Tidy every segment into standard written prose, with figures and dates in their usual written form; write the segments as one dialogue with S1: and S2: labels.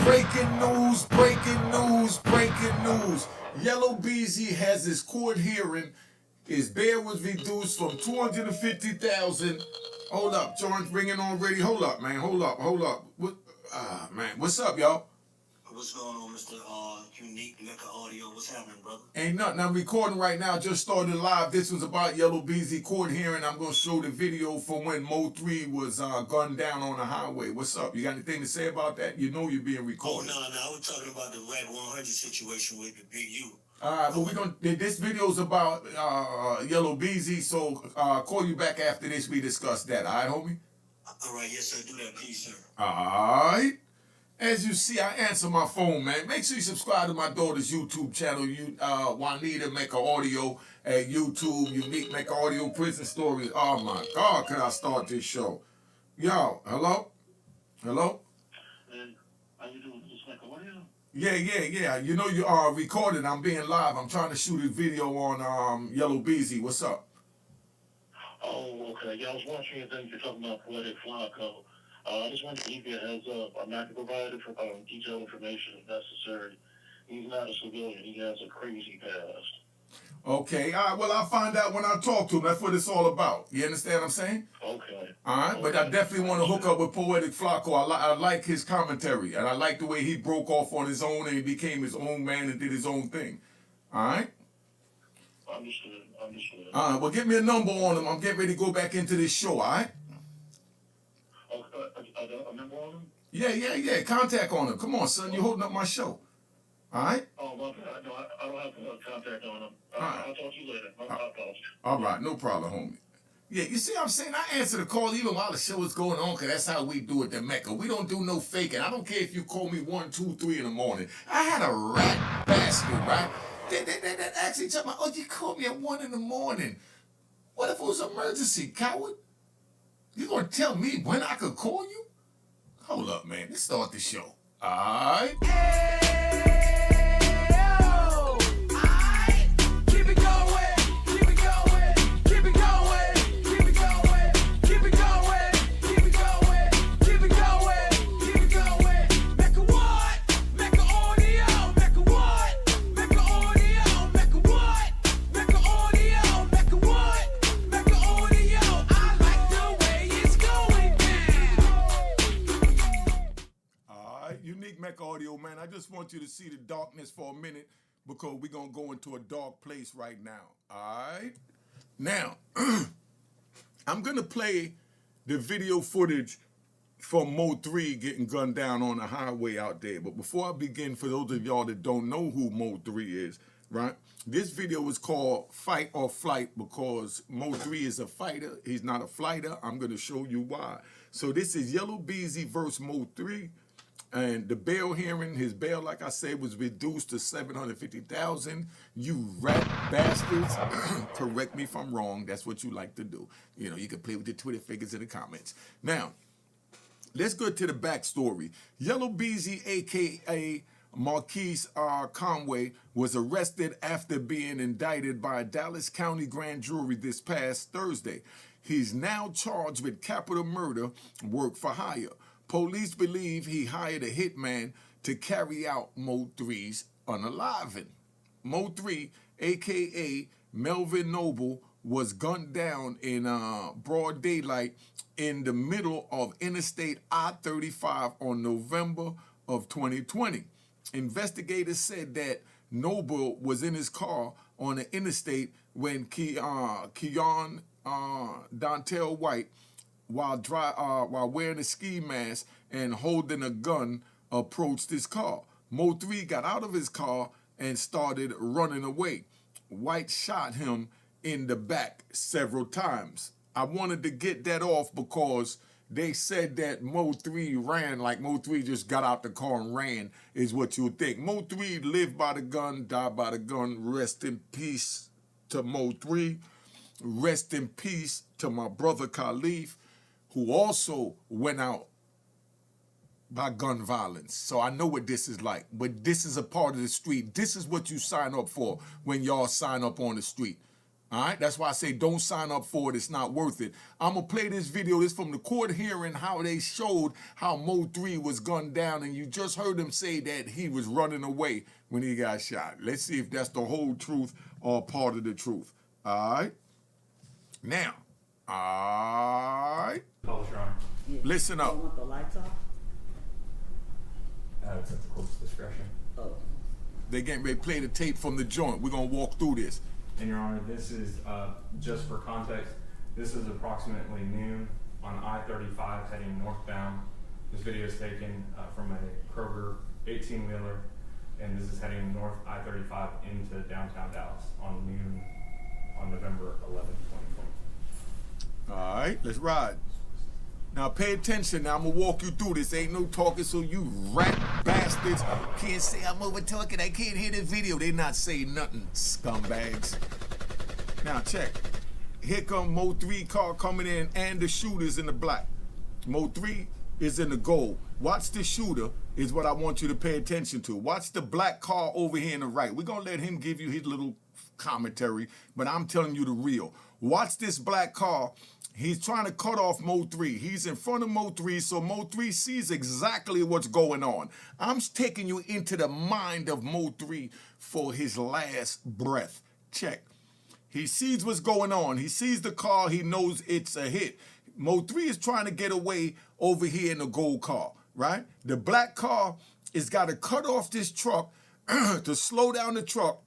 S1: Breaking news, breaking news, breaking news. Yellow Beezy has his court hearing. His bail was reduced from 250,000. Hold up, George, ringing already. Hold up, man. Hold up, hold up. Man, what's up, y'all?
S2: What's going on, Mr. Unique Mecca Audio? What's happening, brother?
S1: Ain't nothing. I'm recording right now. Just started live. This was about Yellow Beezy court hearing. I'm going to show the video from when Mo3 was gunned down on the highway. What's up? You got anything to say about that? You know you're being recorded.
S2: Oh, no. I was talking about the Red 100 situation with the Big U.
S1: All right, but this video's about Yellow Beezy, so call you back after this. We discuss that. All right, homie?
S2: All right, yes, sir. Do that, please, sir.
S1: All right. As you see, I answer my phone, man. Make sure you subscribe to my daughter's YouTube channel, Juanita Mecca Audio at YouTube, Unique Mecca Audio Prison Stories. Oh, my God, can I start this show? Yo, hello? Hello?
S2: How you doing? Just Mecca Audio?
S1: Yeah. You know you are recording. I'm being live. I'm trying to shoot a video on Yellow Beezy. What's up?
S2: Oh, okay. Yeah, I was watching your thing. You're talking about Poetic Flacco. I just wanted to give you a heads up. I'm not going to provide detailed information if necessary. He's not a civilian. He has a crazy past.
S1: Okay, all right, well, I'll find out when I talk to him. That's what it's all about. You understand what I'm saying?
S2: Okay.
S1: All right,
S2: okay.
S1: But I definitely want to hook up with Poetic Flacco. I like his commentary, and I like the way he broke off on his own and he became his own man and did his own thing. All right?
S2: Understood.
S1: All right, well, get me a number on him. I'm getting ready to go back into this show, all right?
S2: A number on him?
S1: Yeah. Contact on him. Come on, son. You're holding up my show. All right?
S2: Oh, my bad. No, I don't have contact on him. I'll talk to you later. I'll talk to you.
S1: All right, no problem, homie. Yeah, you see what I'm saying? I answer the call even while the show is going on, because that's how we do it at Mecca. We don't do no faking. I don't care if you call me 1, 2, 3 in the morning. I had a rat bastard, right? That actually told me, oh, you called me at 1 in the morning. What if it was an emergency, coward? You gonna tell me when I could call you? Hold up, man. Let's start the show. All right? Mecca Audio, man. I just want you to see the darkness for a minute because we're going to go into a dark place right now. All right? Now, I'm going to play the video footage from Mo3 getting gunned down on the highway out there. But before I begin, for those of y'all that don't know who Mo3 is, right? This video is called Fight or Flight because Mo3 is a fighter. He's not a flighter. I'm going to show you why. So this is Yellow Beezy versus Mo3. And the bail hearing, his bail, like I said, was reduced to 750,000. You rat bastards. Correct me if I'm wrong. That's what you like to do. You know, you can play with your Twitter figures in the comments. Now, let's go to the backstory. Yellow Beezy, a.k.a. Marquise Conway, was arrested after being indicted by a Dallas County grand jury this past Thursday. He's now charged with capital murder, work for hire. Police believe he hired a hitman to carry out Mo3's unaliving. Mo3, a.k.a. Melvin Noble, was gunned down in broad daylight in the middle of Interstate I-35 on November of 2020. Investigators said that Noble was in his car on the interstate when Keon Dontel White, while wearing a ski mask and holding a gun, approached his car. Mo3 got out of his car and started running away. White shot him in the back several times. I wanted to get that off because they said that Mo3 ran, like Mo3 just got out the car and ran, is what you would think. Mo3 lived by the gun, died by the gun. Rest in peace to Mo3. Rest in peace to my brother Khalif, who also went out by gun violence. So I know what this is like. But this is a part of the street. This is what you sign up for when y'all sign up on the street. All right, that's why I say don't sign up for it. It's not worth it. I'm gonna play this video. This from the court hearing, how they showed how Mo3 was gunned down, and you just heard him say that he was running away when he got shot. Let's see if that's the whole truth or part of the truth. All right. Now, all right.
S3: Publish, Your Honor.
S4: Yeah.
S1: Listen up.
S4: You want the lights off?
S3: It's at the court's discretion.
S4: Oh.
S1: They getting ready to play the tape from the joint. We're gonna walk through this.
S3: And Your Honor, this is, just for context, this is approximately noon on I-35 heading northbound. This video is taken from a Kroger 18-wheeler, and this is heading north I-35 into downtown Dallas on noon on November 11, 2020.
S1: All right, let's ride. Now pay attention. Now I'm gonna walk you through this. Ain't no talking, so you rat bastards can't say I'm over talking. I can't hear the video. They not saying nothing, scumbags. Now check. Here come Mo3 car coming in and the shooter's in the black. Mo3 is in the gold. Watch the shooter is what I want you to pay attention to. Watch the black car over here in the right. We're gonna let him give you his little commentary, but I'm telling you the real. Watch this black car. He's trying to cut off Mo3. He's in front of Mo3, so Mo3 sees exactly what's going on. I'm taking you into the mind of Mo3 for his last breath. Check. He sees what's going on. He sees the car. He knows it's a hit. Mo3 is trying to get away over here in the gold car, right? The black car is got to cut off this truck to slow down the truck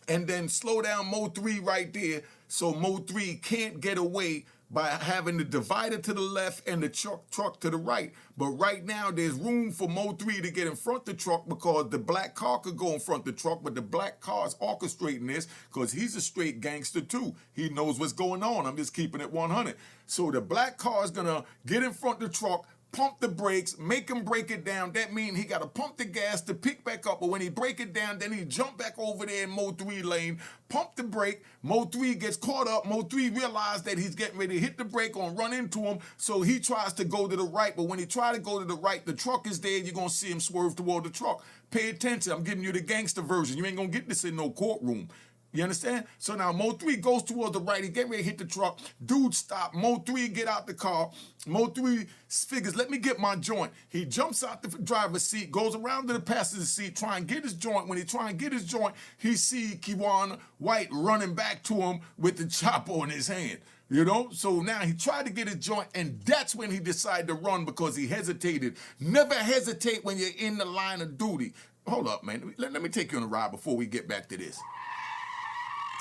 S1: and then slow down Mo3 right there so Mo3 can't get away by having the divider to the left and the truck to the right. But right now, there's room for Mo3 to get in front of the truck because the black car could go in front of the truck, but the black car is orchestrating this because he's a straight gangster too. He knows what's going on. I'm just keeping it 100. So the black car is gonna get in front of the truck, pump the brakes, make him break it down. That means he got to pump the gas to pick back up. But when he break it down, then he jump back over there in Mo3 lane, pump the brake. Mo3 gets caught up. Mo3 realized that he's getting ready to hit the brake or run into him. So he tries to go to the right. But when he try to go to the right, the truck is there. You're going to see him swerve toward the truck. Pay attention. I'm giving you the gangster version. You ain't going to get this in no courtroom. You understand? So now Mo3 goes towards the right. He get ready to hit the truck. Dude stop. Mo3 get out the car. Mo3 figures, let me get my joint. He jumps out the driver's seat, goes around to the passenger seat, try and get his joint. When he try and get his joint, he see Kiwan White running back to him with the chopper in his hand. You know? So now he tried to get his joint, and that's when he decided to run because he hesitated. Never hesitate when you're in the line of duty. Hold up, man. Let me take you on a ride before we get back to this.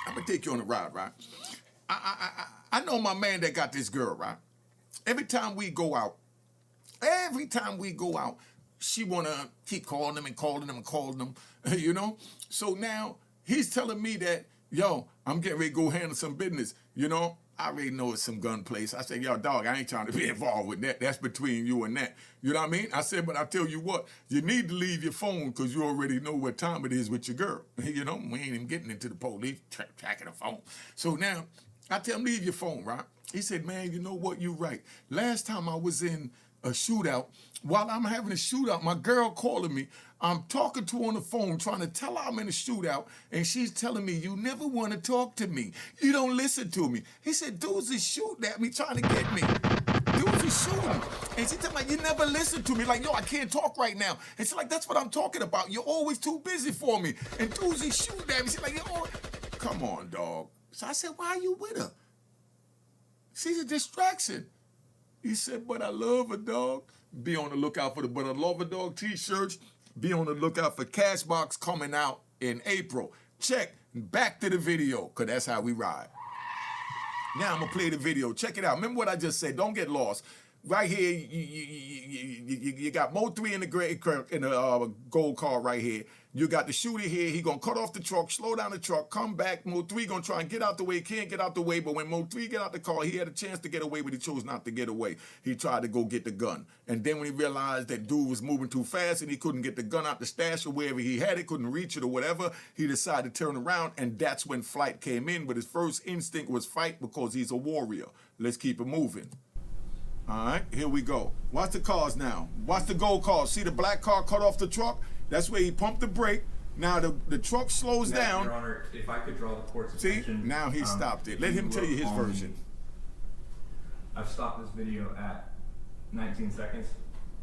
S1: I'm gonna take you on a ride, right? I know my man that got this girl, right? Every time we go out, she wanna keep calling him and calling him and calling him, you know? So now he's telling me that, yo, I'm getting ready to go handle some business, you know? I already know it's some gun place. I said, yo, dog, I ain't trying to be involved with that. That's between you and that. You know what I mean? I said, but I tell you what, you need to leave your phone because you already know what time it is with your girl. You know, we ain't even getting into the police tracking the phone. So now I tell him, leave your phone, right? He said, man, you know what? You're right. Last time I was in a shootout, while I'm having a shootout, my girl calling me. I'm talking to her on the phone, trying to tell her I'm in a shootout, and she's telling me, you never want to talk to me. You don't listen to me. He said, dudes is shooting at me, trying to get me. Dudes is shooting. And she telling me, you never listen to me. Like, yo, I can't talk right now. And she's like, that's what I'm talking about. You're always too busy for me. And dudes is shooting at me. She's like, yo, come on, dog. So I said, why are you with her? She's a distraction. He said, but I love her, dog. Be on the lookout for the But I Love Her Dog t-shirts. Be on the lookout for Cashbox coming out in April. Check. Back to the video, because that's how we ride. Now I'm going to play the video. Check it out. Remember what I just said. Don't get lost. Right here, you got Mo3 in the gold car right here. You got the shooter here. He gonna cut off the truck, slow down the truck, come back. Mo3 gonna try and get out the way. Can't get out the way, but when Mo3 get out the car, he had a chance to get away, but he chose not to get away. He tried to go get the gun. And then when he realized that dude was moving too fast and he couldn't get the gun out the stash or wherever he had it, couldn't reach it or whatever, he decided to turn around, and that's when flight came in. But his first instinct was fight because he's a warrior. Let's keep it moving. All right, here we go. Watch the cars now. Watch the gold cars. See the black car cut off the truck? That's where he pumped the brake, Now the truck slows
S3: Now,
S1: down.
S3: Your Honor, if I could draw the court's
S1: See,
S3: attention.
S1: now he stopped it. Let him tell you his version.
S3: I've stopped this video at 19 seconds.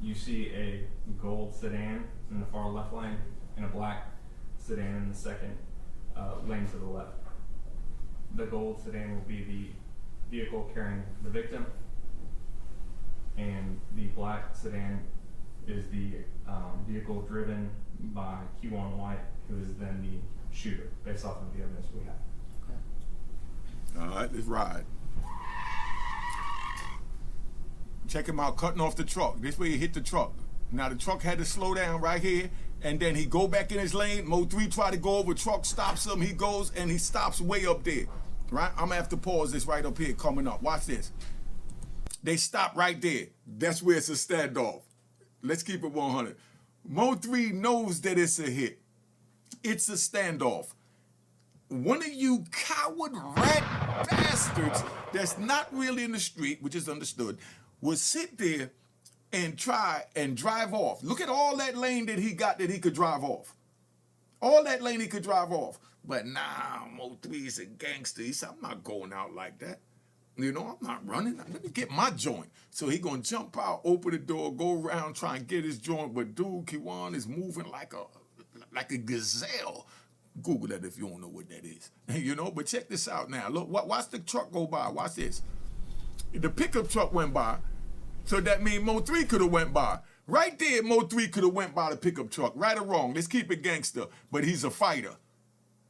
S3: You see a gold sedan in the far left lane and a black sedan in the second lane to the left. The gold sedan will be the vehicle carrying the victim, and the black sedan is the vehicle driven by Q1 White, who is then the shooter, based off of the evidence we have.
S1: All right, let's ride. Check him out cutting off the truck. This way he hit the truck. Now the truck had to slow down right here, and then he go back in his lane. Mo3 try to go over, truck stops him. He goes and he stops way up there. Right? I'm gonna have to pause this right up here coming up. Watch this. They stop right there. That's where it's a standoff. Let's keep it 100. Mo3 knows that it's a hit. It's a standoff. One of you coward rat bastards that's not really in the street, which is understood, will sit there and try and drive off. Look at all that lane that he got that he could drive off. All that lane he could drive off. But nah, Mo3 is a gangster. He said, I'm not going out like that. You know, I'm not running. Let me get my joint. So he gonna jump out, open the door, go around, try and get his joint. But dude, Kiwan is moving like a gazelle. Google that if you don't know what that is. You know, but check this out now. Look, watch the truck go by. Watch this. The pickup truck went by, so that means Mo3 could have went by. Right there, Mo3 could have went by the pickup truck. Right or wrong, let's keep it gangster. But he's a fighter.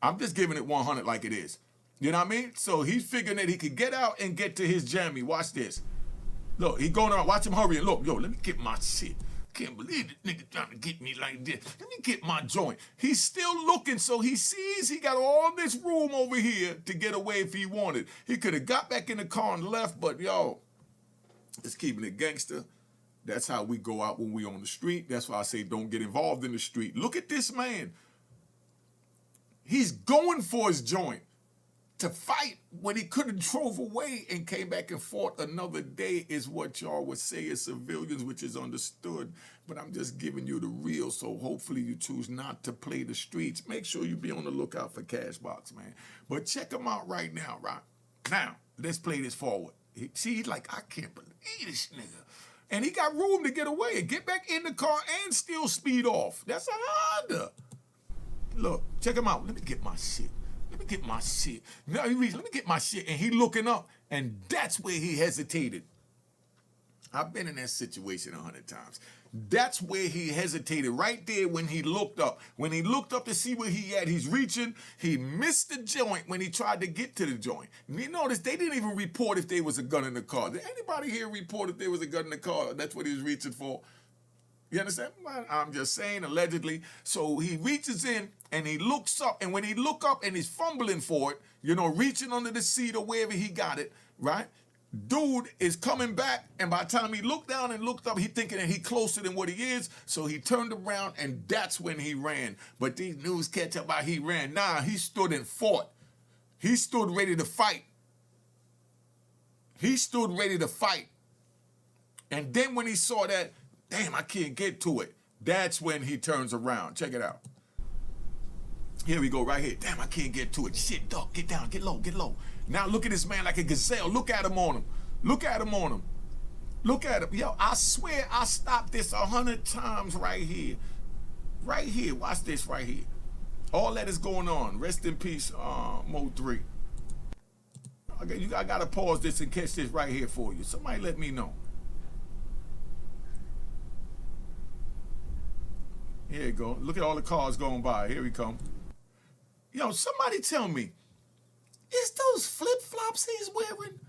S1: I'm just giving it 100 like it is. You know what I mean? So he's figuring that he could get out and get to his jammy. Watch this. Look, he going around. Watch him hurrying. Look, yo, let me get my shit. Can't believe this nigga trying to get me like this. Let me get my joint. He's still looking, so he sees he got all this room over here to get away if he wanted. He could have got back in the car and left, but yo, it's keeping it gangster. That's how we go out when we on the street. That's why I say don't get involved in the street. Look at this man. He's going for his joint to fight when he could have drove away and came back and fought another day is what y'all would say as civilians, which is understood. But I'm just giving you the real, so hopefully you choose not to play the streets. Make sure you be on the lookout for Cashbox, man. But check him out right now, right? Now, let's play this forward. See, he's like, I can't believe this nigga. And he got room to get away and get back in the car and still speed off. That's a Honda. Look, check him out. Let me get my shit. Let me get my shit. No, let me get my shit. And he looking up, and that's where he hesitated. I've been in that situation 100 times. That's where he hesitated, right there when he looked up. When he looked up to see where he at, he's reaching. He missed the joint when he tried to get to the joint. And you notice they didn't even report if there was a gun in the car. Did anybody here report if there was a gun in the car? That's what he was reaching for. You understand? I'm just saying, allegedly. So he reaches in and he looks up, and when he look up and he's fumbling for it, you know, reaching under the seat or wherever he got it, right? Dude is coming back, and by the time he looked down and looked up, he thinking that he closer than what he is, so he turned around, and that's when he ran. But these news catch up how he ran. Nah, he stood and fought. He stood ready to fight. He stood ready to fight. And then when he saw that, damn, I can't get to it, that's when he turns around. Check it out. Here we go, right here. Damn, I can't get to it. Shit, duck, get down, get low, get low. Now look at this man like a gazelle. Look at him on him. Look at him on him. Look at him. Yo, I swear I stopped this 100 times right here. Right here. Watch this right here. All that is going on. Rest in peace, Mo3. I got to pause this and catch this right here for you. Somebody let me know. Here you go. Look at all the cars going by. Here we come. Yo, somebody tell me, is those flip-flops he's wearing?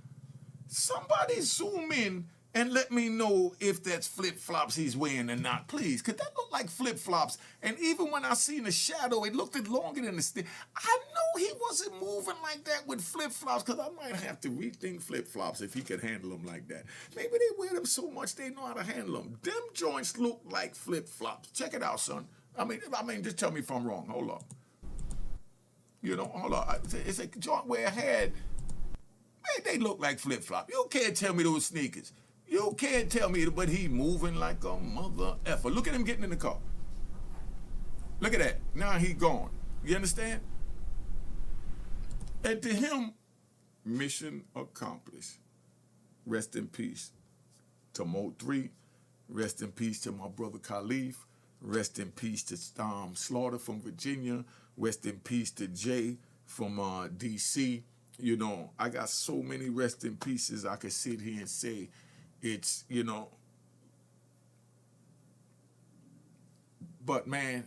S1: Somebody zoom in and let me know if that's flip-flops he's wearing or not, please. Because that looked like flip-flops. And even when I seen the shadow, it looked longer than the stick. I know he wasn't moving like that with flip-flops, because I might have to rethink flip-flops if he could handle them like that. Maybe they wear them so much they know how to handle them. Them joints look like flip-flops. Check it out, son. I mean, just tell me if I'm wrong. Hold up. You know, hold on. It's a joint where I had, man, they look like flip-flop. You can't tell me those sneakers. You can't tell me, but he moving like a mother effer. Look at him getting in the car. Look at that. Now he gone. You understand? And to him, mission accomplished. Rest in peace to Mo3. Rest in peace to my brother Khalif. Rest in peace to Slaughter from Virginia. Rest in peace to Jay from D.C. You know, I got so many rest in pieces I could sit here and say it's, you know. But, man,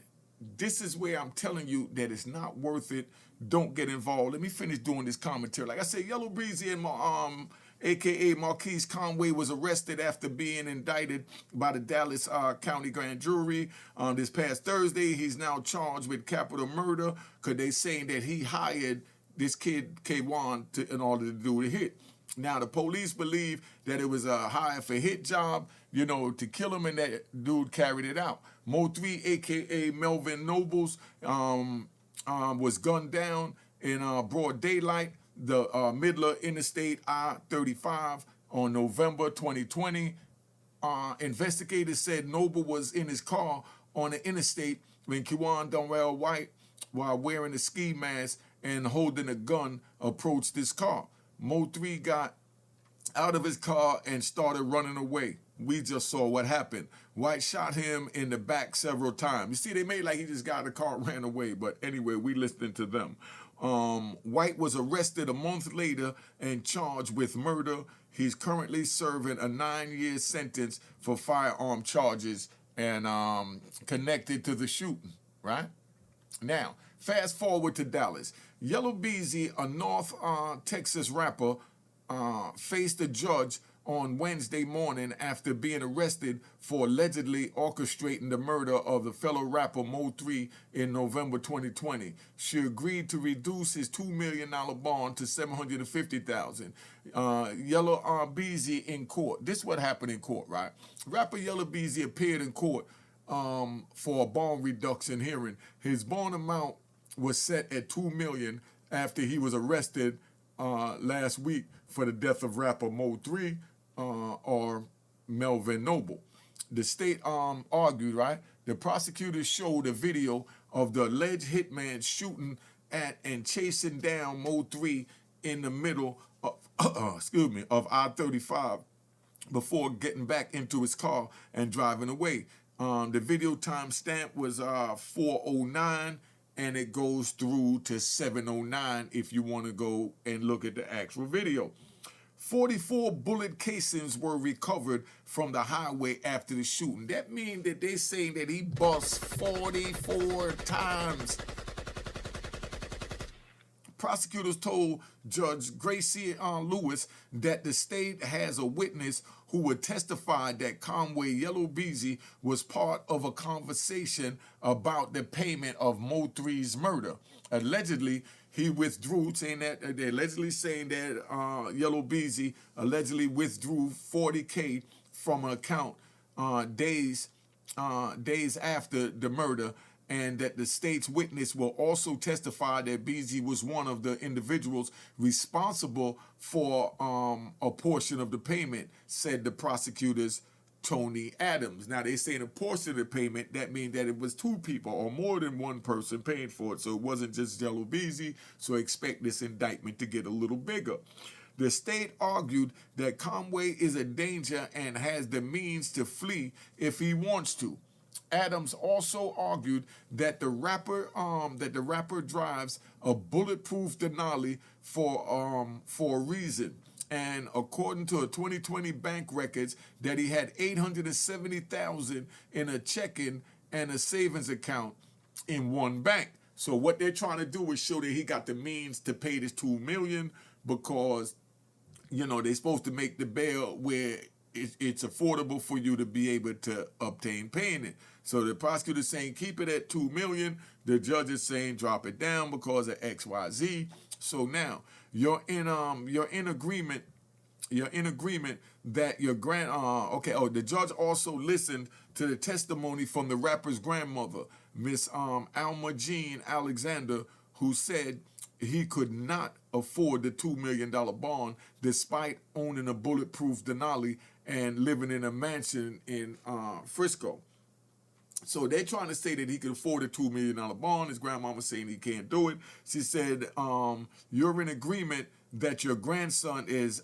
S1: this is where I'm telling you that it's not worth it. Don't get involved. Let me finish doing this commentary. Like I said, Yellow Breezy and my a.k.a. Marquise Conway, was arrested after being indicted by the Dallas County Grand Jury this past Thursday. He's now charged with capital murder because they're saying that he hired this kid, K1, in order to do the hit. Now, the police believe that it was a hire for hit job, you know, to kill him, and that dude carried it out. Mo3, a.k.a. Melvin Nobles, was gunned down in broad daylight, the Midler Interstate I-35 on November 2020. Investigators said Noble was in his car on the interstate when Kiwan Donwell White, while wearing a ski mask and holding a gun, approached this car. Mo3 got out of his car and started running away. We just saw what happened. White shot him in the back several times. You see, they made like he just got in the car and ran away. But anyway, we listening to them. White was arrested a month later and charged with murder. He's currently serving a 9-year sentence for firearm charges and connected to the shooting, right? Now, fast forward to Dallas. Yellow Beezy, a North Texas rapper, faced a judge on Wednesday morning after being arrested for allegedly orchestrating the murder of the fellow rapper Mo3 in November 2020. She agreed to reduce his $2 million bond to $750,000. Yellow Beezy in court. This is what happened in court, right? Rapper Yellow Beezy appeared in court for a bond reduction hearing. His bond amount was set at $2 million after he was arrested last week for the death of rapper Mo3 or Melvin Noble. The state argued, right? The prosecutors showed a video of the alleged hitman shooting at and chasing down Mo3 in the middle of, of I-35 before getting back into his car and driving away. The video timestamp was 4:09, and it goes through to 7:09 if you want to go and look at the actual video. 44 bullet casings were recovered from the highway after the shooting. That means that they saying that he bust 44 times. Prosecutors told Judge Gracie Lewis that the state has a witness who would testify that Conway Yellow Beezy was part of a conversation about the payment of Mo3's murder. Allegedly, he withdrew, saying that they're allegedly saying that Yellow Beezy allegedly withdrew $40K from an account days after the murder, and that the state's witness will also testify that Beezy was one of the individuals responsible for a portion of the payment, said the prosecutors, Tony Adams. Now, they say a portion of the payment, that means that it was two people or more than one person paying for it. So it wasn't just Yellow Beezy, so expect this indictment to get a little bigger. The state argued that Conway is a danger and has the means to flee if he wants to. Adams also argued that the rapper drives a bulletproof Denali for a reason. And according to a 2020 bank records, that he had $870,000 in a checking and a savings account in one bank. So what they're trying to do is show that he got the means to pay this $2 million, because, you know, they're supposed to make the bail where it's affordable for you to be able to obtain paying it. So the prosecutor's saying keep it at $2 million. The judge is saying drop it down because of XYZ. So now you're in agreement. You're in agreement that your the judge also listened to the testimony from the rapper's grandmother, Miss Alma Jean Alexander, who said he could not afford the $2 million bond despite owning a bulletproof Denali and living in a mansion in Frisco. So they're trying to say that he could afford a $2 million bond. His grandmama saying he can't do it. She said, you're in agreement that your grandson is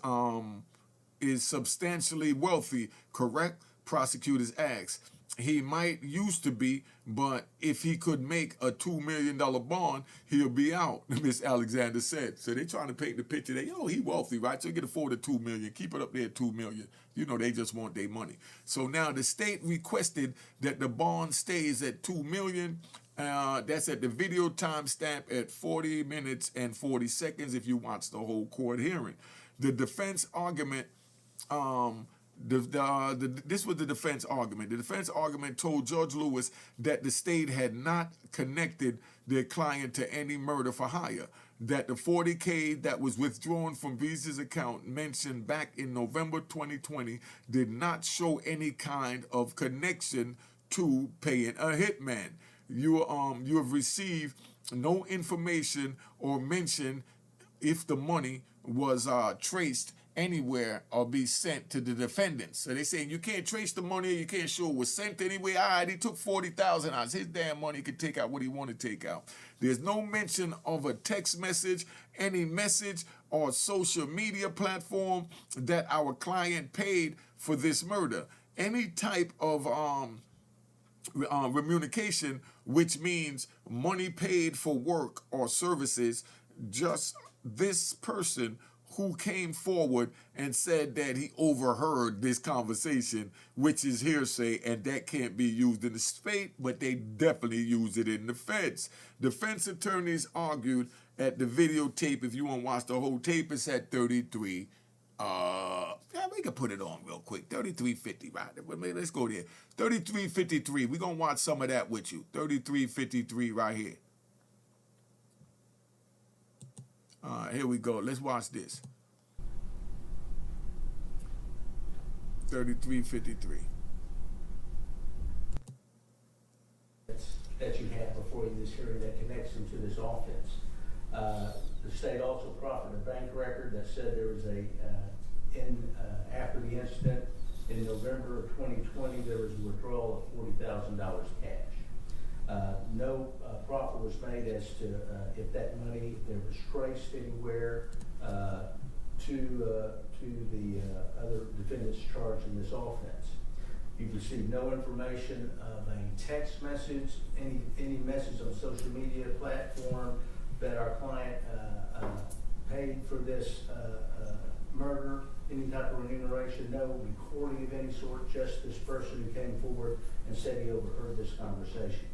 S1: substantially wealthy, correct? Prosecutors asked. He might used to be, but if he could make a $2 million bond, he'll be out, Miss Alexander said. So they're trying to paint the picture that, he wealthy, right? So he can afford a $2 million. Keep it up there at $2 million. They just want their money. So now the state requested that the bond stays at $2 million. That's at the video timestamp at 40 minutes and 40 seconds if you watch the whole court hearing. The defense argument, this was the defense argument. The defense argument told Judge Lewis that the state had not connected their client to any murder for hire, that the $40K that was withdrawn from Beasley's account mentioned back in November 2020 did not show any kind of connection to paying a hitman. You have received no information or mention if the money was traced anywhere or be sent to the defendants. So they're saying you can't trace the money, you can't show it was sent anywhere. All right, he took $40,000 out. It's his damn money. He could take out what he want to take out. There's no mention of a text message, any message or social media platform that our client paid for this murder. Any type of remuneration, which means money paid for work or services, just this person who came forward and said that he overheard this conversation, which is hearsay, and that can't be used in the state, but they definitely use it in the feds. Defense attorneys argued at the videotape, if you want to watch the whole tape, it's at 33. We can put it on real quick. 3350, right? Let's go there. 3353. We're going to watch some of that with you. 3353 right here. Here we go. Let's watch this. 3353.
S4: That you have before you this hearing that connects them to this offense. The state also proffered a bank record that said there was after the incident in November of 2020, there was a withdrawal of $40,000 cash. No proffer was made as to if that money there was traced anywhere to the other defendants charged in this offense. You've received no information of a text message, any message on social media platform that our client paid for this murder, any type of remuneration, no recording of any sort, just this person who came forward and said he overheard this conversation.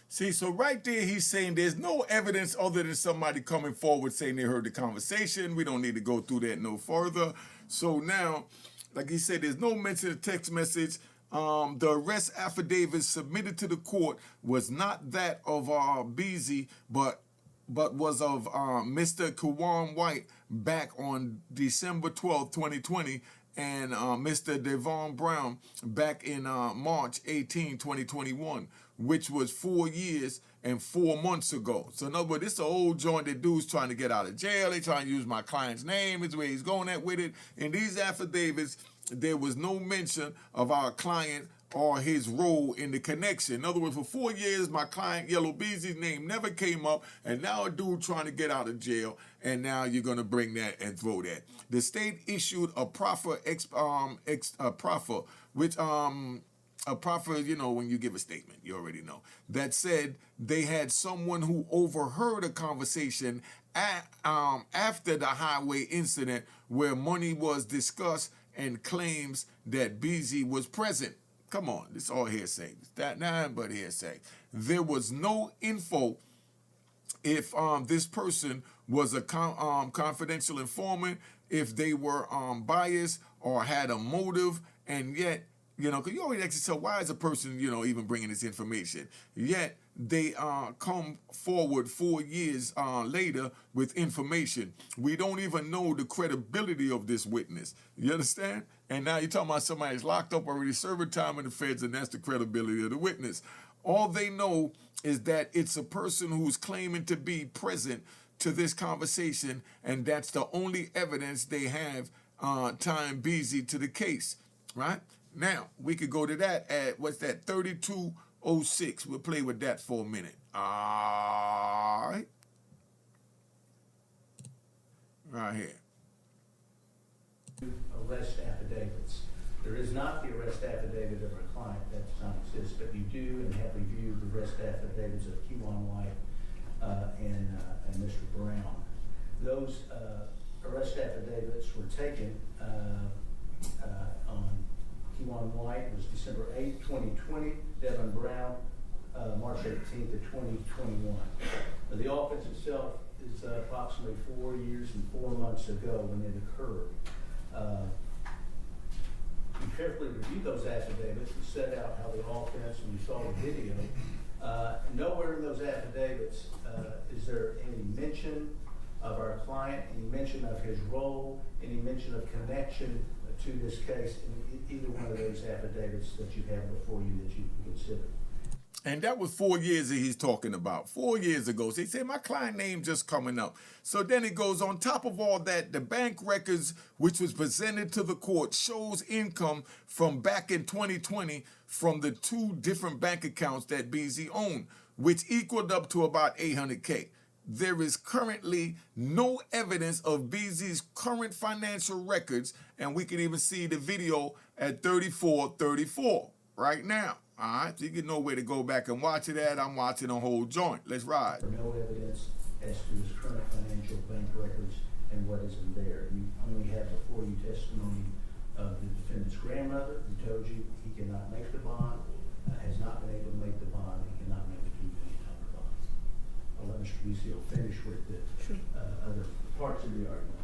S1: See, so right there he's saying there's no evidence other than somebody coming forward saying they heard the conversation. We don't need to go through that no further. So now, like he said, there's no mention of text message. The arrest affidavit submitted to the court was not that of Beasley, but was of Mr. Kawan White back on December 12, 2020, and Mr. Devon Brown back in March 18, 2021, which was 4 years and 4 months ago. So in other words, this is an old joint that dude's trying to get out of jail. They trying to use my client's name, is where he's going at with it. In these affidavits, there was no mention of our client or his role in the connection. In other words, for 4 years, my client, Yellow Beezy's name never came up, and now a dude trying to get out of jail, and now you're going to bring that and throw that. The state issued a proffer, which, a proffer, when you give a statement, you already know, that said they had someone who overheard a conversation after the highway incident where money was discussed and claims that Beasley was present. Come on, it's all hearsay. That nothing but hearsay. There was no info if this person was a confidential informant, if they were biased or had a motive, and yet, because you always ask yourself, why is a person, even bringing this information? Yet they come forward 4 years later with information. We don't even know the credibility of this witness. You understand? And now you're talking about somebody that's locked up already, serving time in the feds, and that's the credibility of the witness. All they know is that it's a person who's claiming to be present to this conversation, and that's the only evidence they have tying Beasley to the case, right? Now, we could go to that at, what's that, 3206. We'll play with that for a minute. All right. Right here.
S4: Arrest affidavits. There is not the arrest affidavit of our client, that does not exist, but you do and have reviewed the arrest affidavits of Kewan White and Mr. Brown. Those arrest affidavits were taken on Kewan White was December 8, 2020, Devin Brown, March 18th of 2021. The offense itself is approximately 4 years and 4 months ago when it occurred. You carefully reviewed those affidavits and set out how the offense, and you saw the video. Nowhere in those affidavits is there any mention of our client, any mention of his role, any mention of connection to this case in either one of those affidavits that you have before you that you can consider.
S1: And that was 4 years that he's talking about. 4 years ago. So he said, my client name just coming up. So then it goes, on top of all that, the bank records, which was presented to the court, shows income from back in 2020 from the 2 different bank accounts that BZ owned, which equaled up to about $800K. There is currently no evidence of BZ's current financial records, and we can even see the video at 3434 right now. All right, so you can know where to go back and watch it at. I'm watching a whole joint. Let's ride.
S4: No evidence as to his current financial bank records and what is in there. You only have before you testimony of the defendant's grandmother who told you he cannot make the bond, has not been able to make the bond, and cannot make the $2 million bond. I'll let Mr. Busio finish with the other parts of the argument.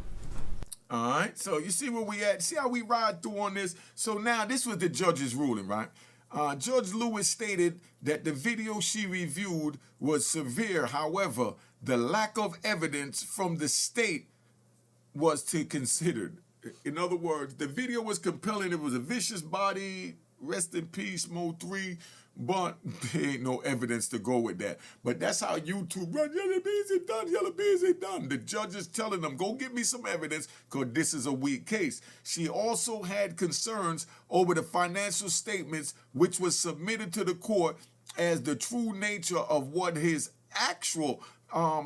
S1: All right, so you see where we at. See how we ride through on this? So now this was the judge's ruling, right? Judge Lewis stated that the video she reviewed was severe. However, the lack of evidence from the state was to consider. In other words, the video was compelling. It was a vicious body. Rest in peace, Mo3's. But there ain't no evidence to go with that. But that's how YouTube run. Yellow bees ain't done. Yellow bees ain't done. The judge is telling them, go get me some evidence because this is a weak case. She also had concerns over the financial statements which was submitted to the court as the true nature of what his actual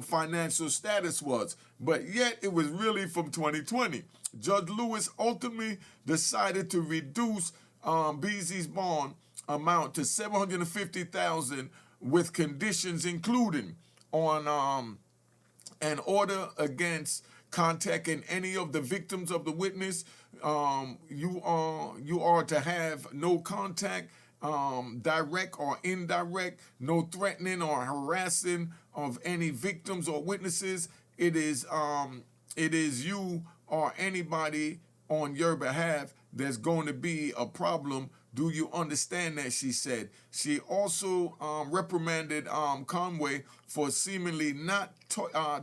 S1: financial status was. But yet it was really from 2020. Judge Lewis ultimately decided to reduce BZ's bond amount to $750,000 with conditions including on an order against contacting any of the victims of the witness. You are to have no contact, direct or indirect, no threatening or harassing of any victims or witnesses. It is you or anybody on your behalf there's going to be a problem. Do you understand that? She said. She also reprimanded Conway for seemingly not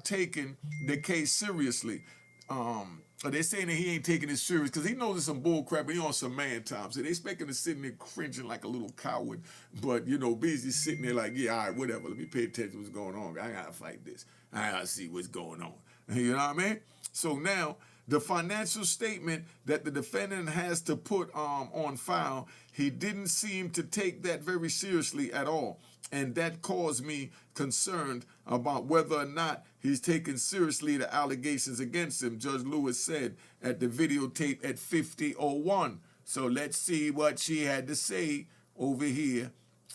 S1: taking the case seriously. They're saying that he ain't taking it serious because he knows it's some bull crap, but he on some man time. So they expecting to sit there cringing like a little coward. But, you know, Beasley's sitting there like, yeah, all right, whatever. Let me pay attention to what's going on. I got to fight this. I got to see what's going on. You know what I mean? So now, the financial statement that the defendant has to put on file, he didn't seem to take that very seriously at all. And that caused me concerned about whether or not he's taking seriously the allegations against him, Judge Lewis said at the videotape at 50:01. So let's see what she had to say over here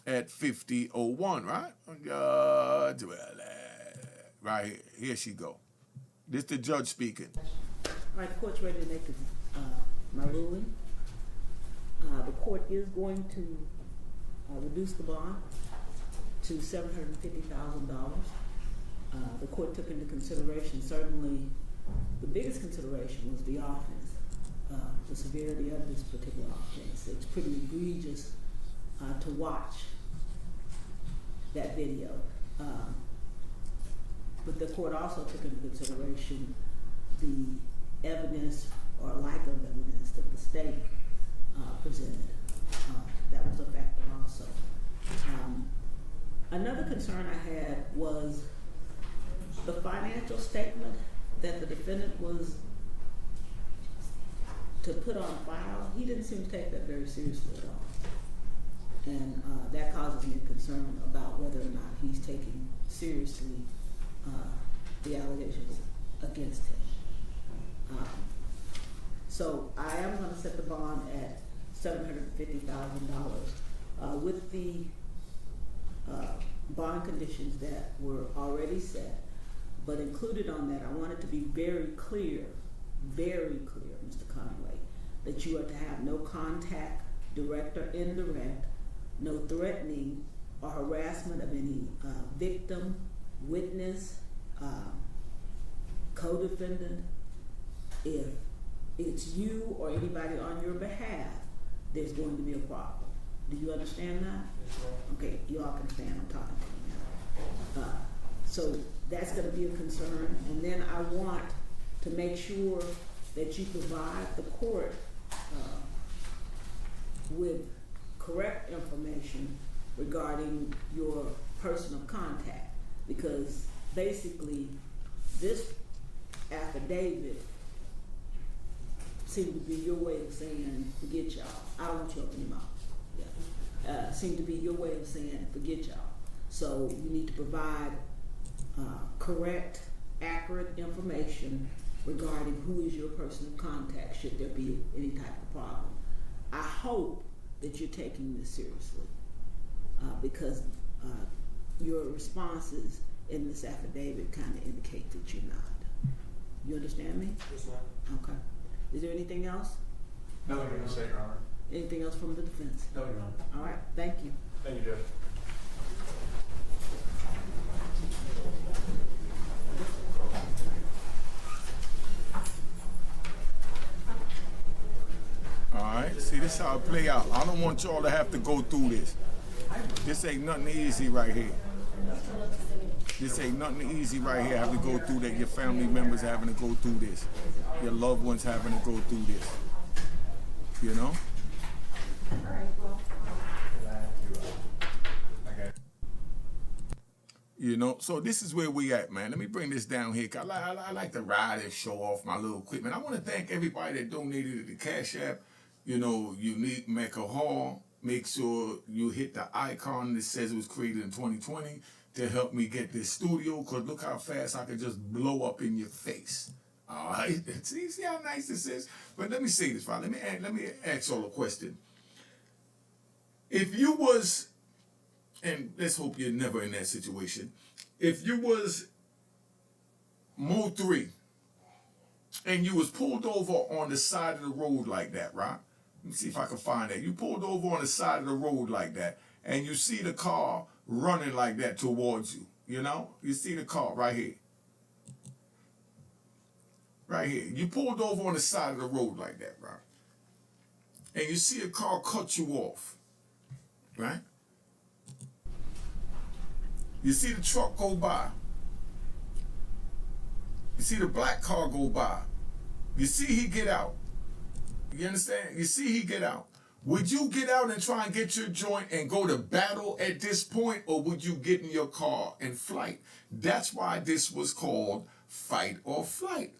S1: at 50:01, right? Right here. Here she go. This the judge speaking.
S5: All right, the court's ready to make my ruling. The court is going to reduce the bond to $750,000. The court took into consideration, certainly, the biggest consideration was the offense, the severity of this particular offense. It's pretty egregious to watch that video. But the court also took into consideration the evidence or lack of evidence that the state presented. That was a factor also. Another concern I had was the financial statement that the defendant was to put on file, he didn't seem to take that very seriously at all. And that causes me concern about whether or not he's taking seriously the allegations against him. So I am going to set the bond at $750,000 with the bond conditions that were already set. But included on that, I want it to be very clear, Mr. Conway, that you are to have no contact, direct or indirect, no threatening or harassment of any victim, witness, co-defendant. If it's you or anybody on your behalf, there's going to be a problem. Do you understand that? Okay, you all can stand. I'm talking to you now. So that's going to be a concern. And then I want to make sure that you provide the court with correct information regarding your person of contact, because basically this affidavit seemed to be your way of saying, forget y'all. I don't want you opening your mouth. Yeah. Seemed to be your way of saying, forget y'all. So you need to provide correct, accurate information regarding who is your person of contact should there be any type of problem. I hope that you're taking this seriously because your responses in this affidavit kind of indicate that you're not. You understand me?
S3: Yes, ma'am.
S5: Okay. Is there anything else?
S3: No, you're going to say, Your Honor.
S5: Anything else from the defense?
S4: No, Your Honor.
S5: All right. Thank you.
S3: Thank you, Judge.
S1: All right, see, this is how it play out. I don't want y'all to have to go through this. This ain't nothing easy right here. This ain't nothing easy right here. Have to go through that. Your family members having to go through this. Your loved ones having to go through this. You know?
S6: All right, well.
S1: You know, so this is where we at, man. Let me bring this down here. 'Cause I like to ride and show off my little equipment. I want to thank everybody that donated to the Cash App. You know, Unique Mecca Hall. Make sure you hit the icon that says it was created in 2020 to help me get this studio. Because look how fast I can just blow up in your face. All right? See how nice this is? But let me say this, Father. Let me ask y'all a question. If you was... and let's hope you're never in that situation. If you was Mo3 and you was pulled over on the side of the road like that, right? Let me see if I can find that. You pulled over on the side of the road like that, and you see the car running like that towards you, you know? You see the car right here. Right here. You pulled over on the side of the road like that, right? And you see a car cut you off, right? You see the truck go by. You see the black car go by. You see he get out. You understand? You see he get out. Would you get out and try and get your joint and go to battle at this point, or would you get in your car and flight? That's why this was called fight or flight.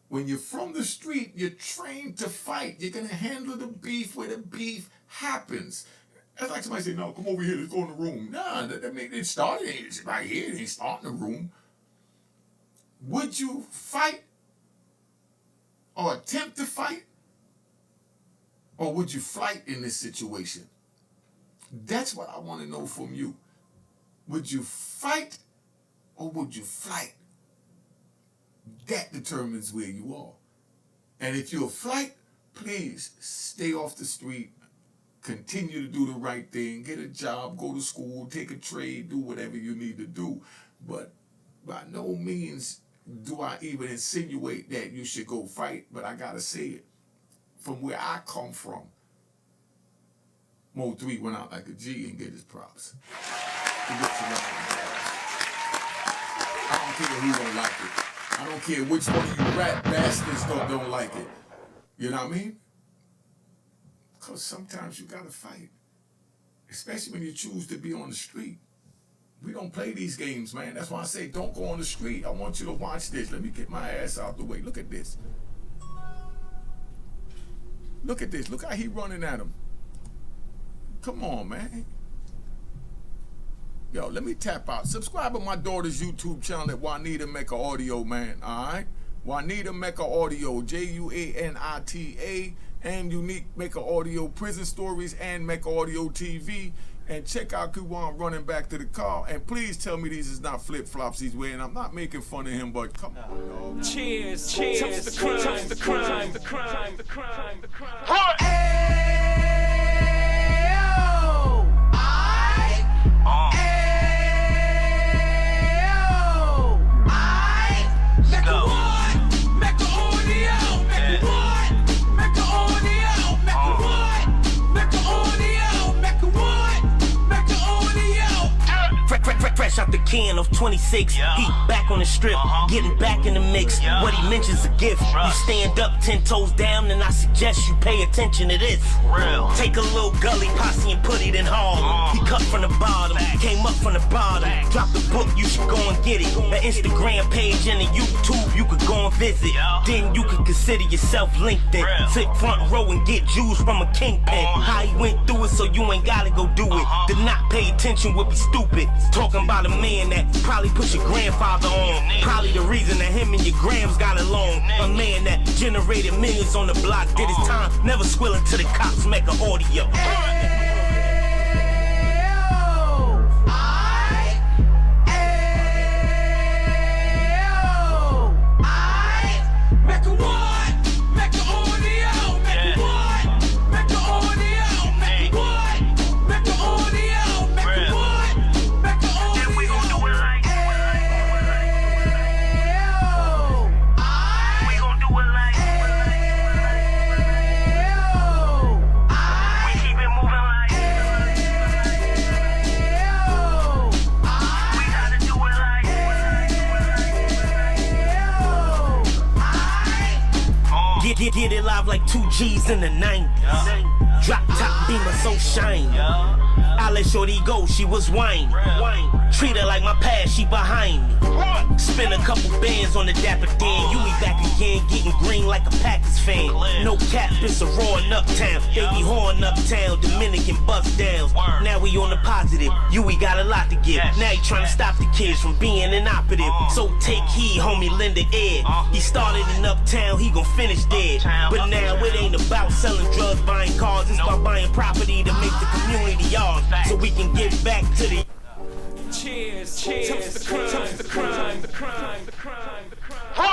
S1: When you're from the street, you're trained to fight. You're going to handle the beef where the beef happens. That's like somebody say, no, come over here, let's go in the room. Nah, that mean it started it's right here, it ain't starting the room. Would you fight or attempt to fight? Or would you flight in this situation? That's what I want to know from you. Would you fight or would you flight? That determines where you are. And if you're a flight, please stay off the street. Continue to do the right thing, get a job, go to school, take a trade, do whatever you need to do. But by no means do I even insinuate that you should go fight, but I gotta say it. From where I come from, Mo3 went out like a G and get his props. He gets around his props. I don't care who don't like it. I don't care which one of you rat bastards don't like it. You know what I mean? Because sometimes you gotta fight, especially when you choose to be on the street. We don't play these games, man. That's why I say don't go on the street. I want you to watch this. Let me get my ass out the way. Look at this. Look at this. Look how he running at him. Come on, man. Yo, let me tap out. Subscribe to my daughter's YouTube channel at Juanita Mecca Audio, man. All right? Juanita Mecca Audio, Juanita, and Unique Mecca Audio, Prison Stories, and Mecca Audio TV. And check out Kuwan running back to the car. And please tell me these is not flip-flops he's wearing. I'm not making fun of him, but come on, dog.
S7: Cheers, cheers, toast the crime, toast the crime, the crime, the crime, the crime.
S8: Fresh out the can of 26, yeah. Heat back on the strip, getting back in the mix. Yeah. What he mentions a gift. Right. You stand up 10 toes down, and I suggest you pay attention to this. Real. Take a little gully posse and put it in Harlem. He cut from the bottom, came up from the bottom. Drop the book, you should go and get it. The Instagram page and the YouTube, you could go and visit. Yeah. Then you could consider yourself LinkedIn. Real. Sit front row and get Jews from a kingpin. How he went through it, so you ain't gotta go do it. To not pay attention would be stupid. Talking about a man that probably put your grandfather on. Probably the reason that him and your grams got along. A man that generated millions on the block, did his time, never squealing to the cops, make an audio. Get it live like 2 G's in the 90s. Drop top beamer so shiny. I let shorty go, she was whining. Treat her like my past, she behind me. Spend a couple bands on the dapper Dan. You be back again, getting green like a Packers fan. No cap, it's a roaring uptown. Baby horn uptown, Dominican bust downs. Now we on the positive, we got a lot to give. Now he trying to stop the kids from being inoperative. So take heed, homie, lend an ear. He started in uptown, he gon' finish dead. But now it ain't about selling drugs, buying cars. It's about buying property to make the community yours, so we can get back to the
S7: cheers, cheers, toast the crime, the crime, the crime.